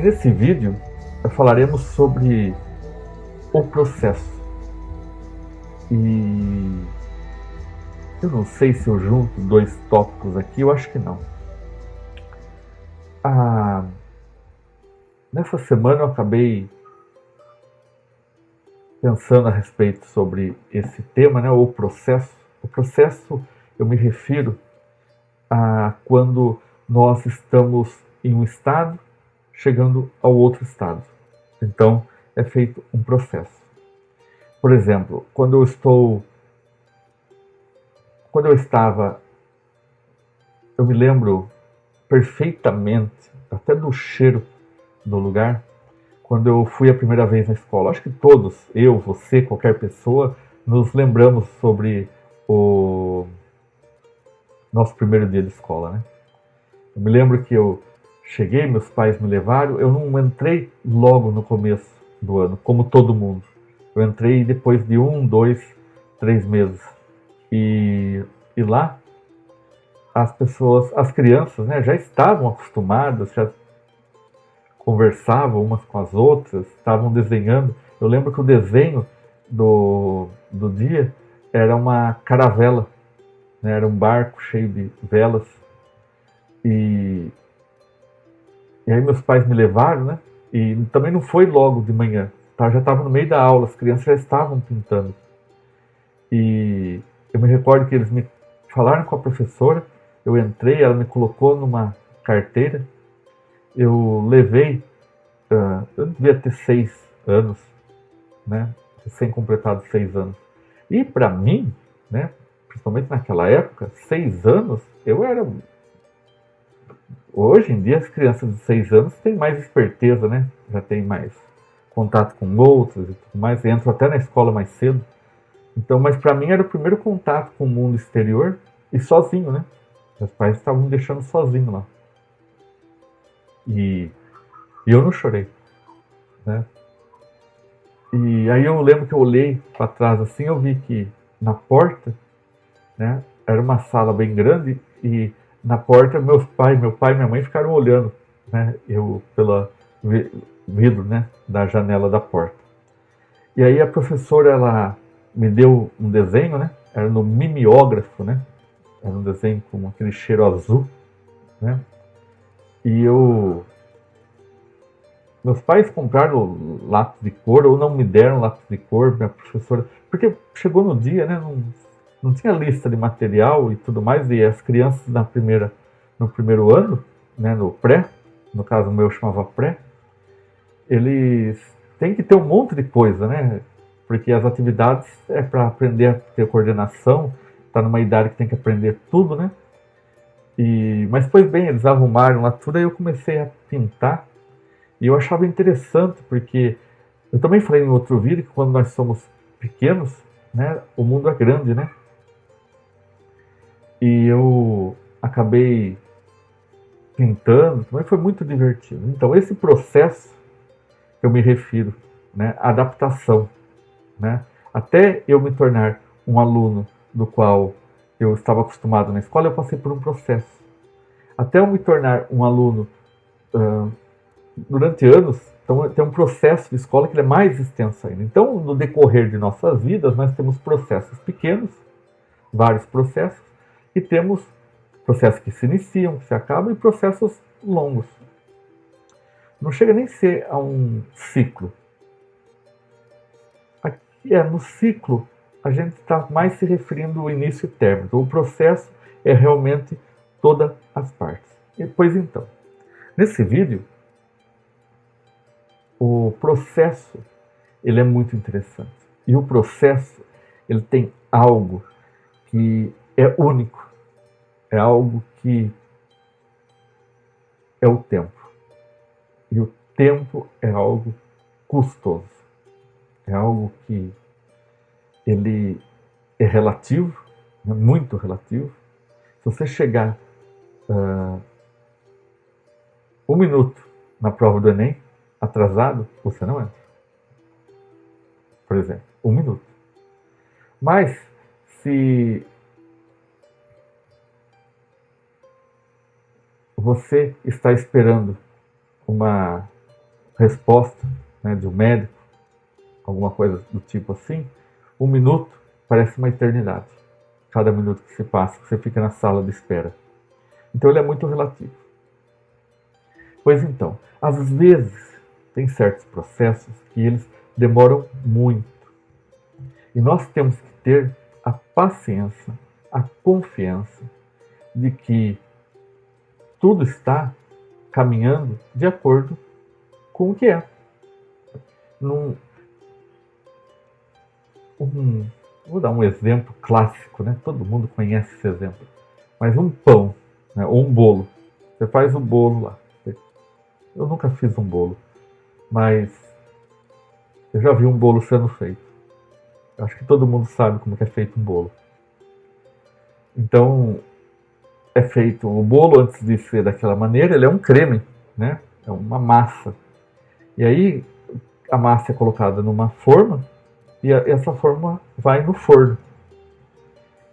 nesse vídeo falaremos sobre o processo. E eu não sei se eu junto dois tópicos aqui, eu acho que não. Nessa semana eu acabei pensando a respeito sobre esse tema, né, o processo. O processo, eu me refiro a quando nós estamos em um estado chegando ao outro estado. Então, é feito um processo. Por exemplo, quando eu estava, eu me lembro perfeitamente, até do cheiro do lugar, quando eu fui a primeira vez na escola. Acho que todos, eu, você, qualquer pessoa, nos lembramos sobre o nosso primeiro dia de escola, né? Eu me lembro que eu cheguei, meus pais me levaram, eu não entrei logo no começo do ano, como todo mundo. Eu entrei depois de 1, 2, 3 meses. E lá, as crianças, né, já estavam acostumadas, já conversavam umas com as outras, estavam desenhando. Eu lembro que o desenho do dia era uma caravela, né, era um barco cheio de velas. E aí meus pais me levaram, né? E também não foi logo de manhã, tá? Já estava no meio da aula, as crianças já estavam pintando. E eu me recordo que eles me falaram com a professora, eu entrei, ela me colocou numa carteira, eu levei, eu devia ter 6 anos, né? Recém-completado 6 anos. E para mim, né? Principalmente naquela época, 6 anos, eu era. Hoje em dia, as crianças de 6 anos têm mais esperteza, né? Já tem mais contato com outros e tudo mais, entram até na escola mais cedo. Então, mas para mim era o primeiro contato com o mundo exterior e sozinho, né? Meus pais estavam me deixando sozinho lá. E eu não chorei, né? E aí eu lembro que eu olhei para trás assim, eu vi que na porta, né? Era uma sala bem grande e na porta meu pai e minha mãe ficaram olhando, né? Eu pela vidro, né? Da janela da porta. E aí a professora ela me deu um desenho, né? Era no mimeógrafo, né? Era um desenho com aquele cheiro azul, né? E meus pais compraram lápis de cor ou não me deram lápis de cor, minha professora, porque chegou no dia, né? Não tinha lista de material e tudo mais, e as crianças no primeiro ano, né? No pré, no caso o meu chamava pré, eles têm que ter um monte de coisa, né? Porque as atividades é para aprender a ter coordenação, tá numa idade que tem que aprender tudo, né? Mas pois bem, eles arrumaram lá tudo, aí eu comecei a pintar. E eu achava interessante, porque eu também falei em outro vídeo que quando nós somos pequenos, né, o mundo é grande, né? E eu acabei pintando, também foi muito divertido. Então, esse processo que eu me refiro, né, adaptação, né? Até eu me tornar um aluno do qual eu estava acostumado na escola, eu passei por um processo. Até eu me tornar um aluno durante anos, então tem um processo de escola que é mais extenso ainda. Então, no decorrer de nossas vidas, nós temos processos pequenos, vários processos, e temos processos que se iniciam, que se acabam, e processos longos. Não chega nem a ser a um ciclo. Aqui no ciclo, a gente está mais se referindo ao início e término. Então, o processo é realmente todas as partes. E, pois então, nesse vídeo, o processo ele é muito interessante. E o processo ele tem algo que é único, é algo que é o tempo. E o tempo é algo custoso, é algo que ele é relativo, é muito relativo. Se você chegar 1 minuto na prova do Enem atrasado, você não entra. Por exemplo, 1 minuto. Mas se você está esperando uma resposta, né, de um médico, alguma coisa do tipo assim, 1 minuto parece uma eternidade. Cada minuto que se passa, que você fica na sala de espera. Então ele é muito relativo. Pois então, às vezes tem certos processos que eles demoram muito. E nós temos que ter a paciência, a confiança de que tudo está caminhando de acordo com o que é. Num, vou dar um exemplo clássico, né? Todo mundo conhece esse exemplo. Mas um pão, né? Ou um bolo. Você faz o bolo lá. Eu nunca fiz um bolo, mas eu já vi um bolo sendo feito. Eu acho que todo mundo sabe como é feito um bolo. Então, é feito o bolo, antes de ser daquela maneira, ele é um creme, né? É uma massa. E aí a massa é colocada numa forma e essa forma vai no forno.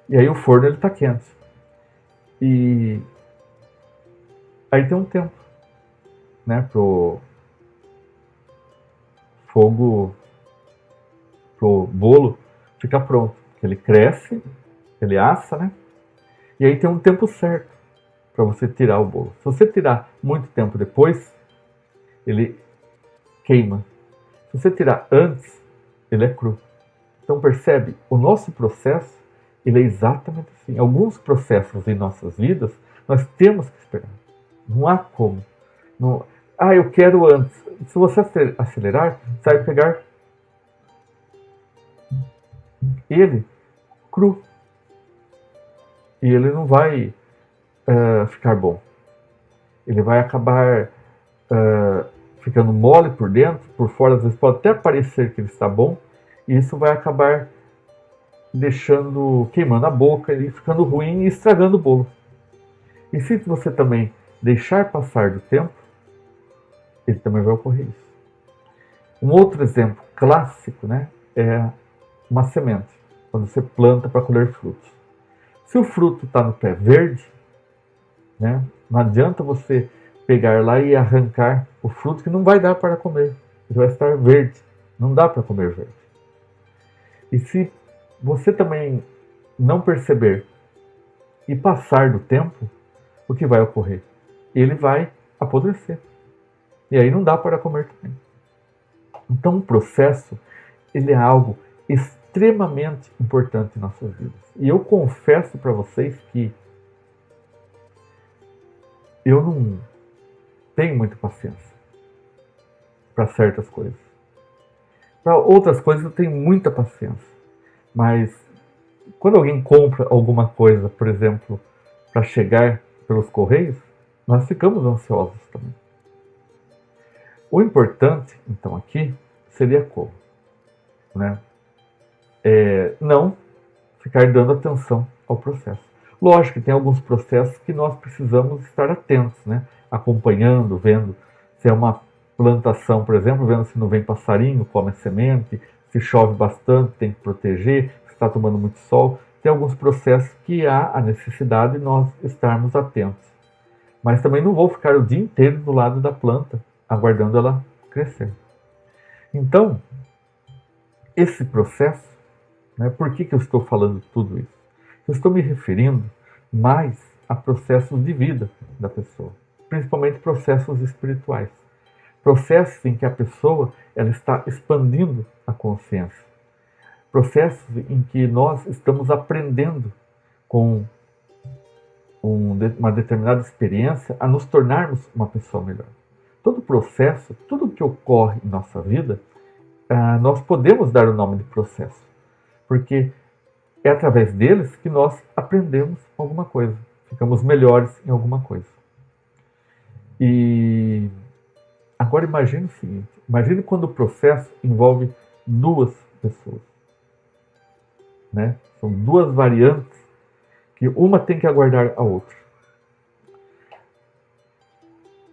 E aí o forno ele está quente. E aí tem um tempo, né, pro fogo, pro bolo ficar pronto. Ele cresce, ele assa, né? E aí tem um tempo certo para você tirar o bolo. Se você tirar muito tempo depois, ele queima. Se você tirar antes, ele é cru. Então percebe, o nosso processo, ele é exatamente assim. Alguns processos em nossas vidas, nós temos que esperar. Não há como. Não, eu quero antes. Se você acelerar, você vai pegar ele cru. E ele não vai ficar bom. Ele vai acabar ficando mole por dentro, por fora às vezes pode até parecer que ele está bom, e isso vai acabar queimando a boca e ficando ruim e estragando o bolo. E se você também deixar passar do tempo, ele também vai ocorrer isso. Um outro exemplo clássico, né, é uma semente, quando você planta para colher frutos. Se o fruto está no pé verde, né, não adianta você pegar lá e arrancar o fruto que não vai dar para comer. Ele vai estar verde. Não dá para comer verde. E se você também não perceber e passar do tempo, o que vai ocorrer? Ele vai apodrecer. E aí não dá para comer também. Então o processo, ele é algo extremamente importante em nossas vidas. E eu confesso para vocês que eu não tenho muita paciência para certas coisas. Para outras coisas eu tenho muita paciência. Mas quando alguém compra alguma coisa, por exemplo, para chegar pelos correios, nós ficamos ansiosos também. O importante, então, aqui seria como? Né? Não ficar dando atenção ao processo. Lógico que tem alguns processos que nós precisamos estar atentos, né? Acompanhando, vendo se é uma plantação, por exemplo, vendo se não vem passarinho, come a semente, se chove bastante, tem que proteger, se está tomando muito sol. Tem alguns processos que há a necessidade de nós estarmos atentos. Mas também não vou ficar o dia inteiro do lado da planta, aguardando ela crescer. Então, esse processo, né, por que eu estou falando tudo isso? Eu estou me referindo mais a processos de vida da pessoa, principalmente processos espirituais. Processos em que a pessoa ela está expandindo a consciência. Processos em que nós estamos aprendendo com uma determinada experiência a nos tornarmos uma pessoa melhor. Todo processo, tudo que ocorre em nossa vida, nós podemos dar o nome de processo, porque é através deles que nós aprendemos alguma coisa, ficamos melhores em alguma coisa. E agora imagine o seguinte, imagine quando o processo envolve duas pessoas, né? São duas variantes que uma tem que aguardar a outra.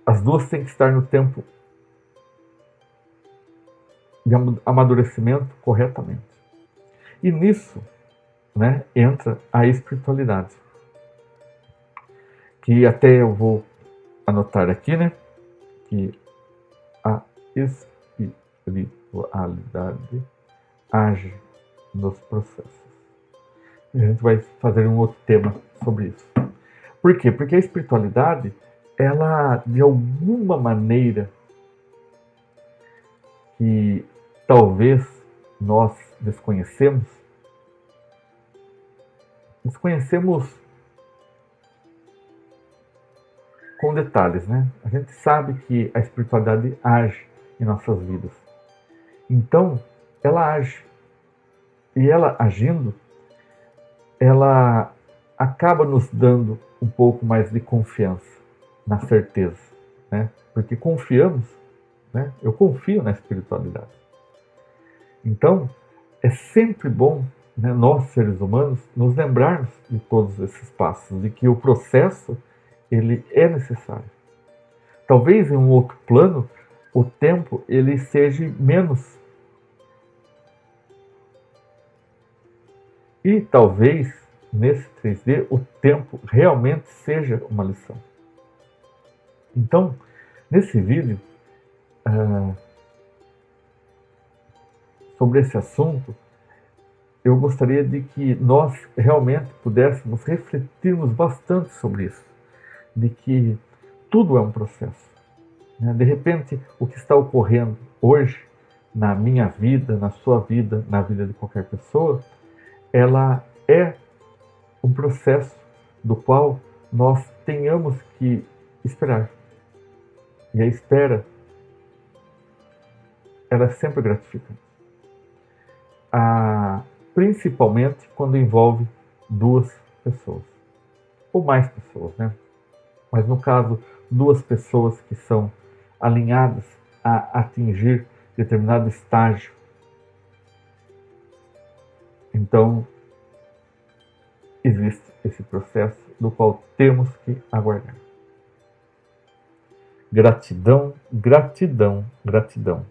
As duas têm que estar no tempo de amadurecimento corretamente. E nisso, né, entra a espiritualidade. Que até eu vou anotar aqui, né, que a espiritualidade age nos processos. A gente vai fazer um outro tema sobre isso. Por quê? Porque a espiritualidade, ela, de alguma maneira, que talvez nós desconhecemos com detalhes, né? A gente sabe que a espiritualidade age em nossas vidas. Então, ela age. E ela agindo, ela acaba nos dando um pouco mais de confiança, na certeza, né? Porque confiamos, né? Eu confio na espiritualidade. Então, é sempre bom, né, nós, seres humanos, nos lembrarmos de todos esses passos, de que o processo ele é necessário. Talvez em um outro plano, o tempo ele seja menos. E talvez, nesse 3D, o tempo realmente seja uma lição. Então, nesse vídeo, sobre esse assunto, eu gostaria de que nós realmente pudéssemos refletirmos bastante sobre isso, de que tudo é um processo. De repente, o que está ocorrendo hoje na minha vida, na sua vida, na vida de qualquer pessoa, ela é um processo do qual nós tenhamos que esperar. E a espera, ela é sempre gratificante. Principalmente quando envolve duas pessoas, ou mais pessoas, né? Mas no caso, duas pessoas que são alinhadas a atingir determinado estágio. Então, existe esse processo do qual temos que aguardar. Gratidão, gratidão, gratidão.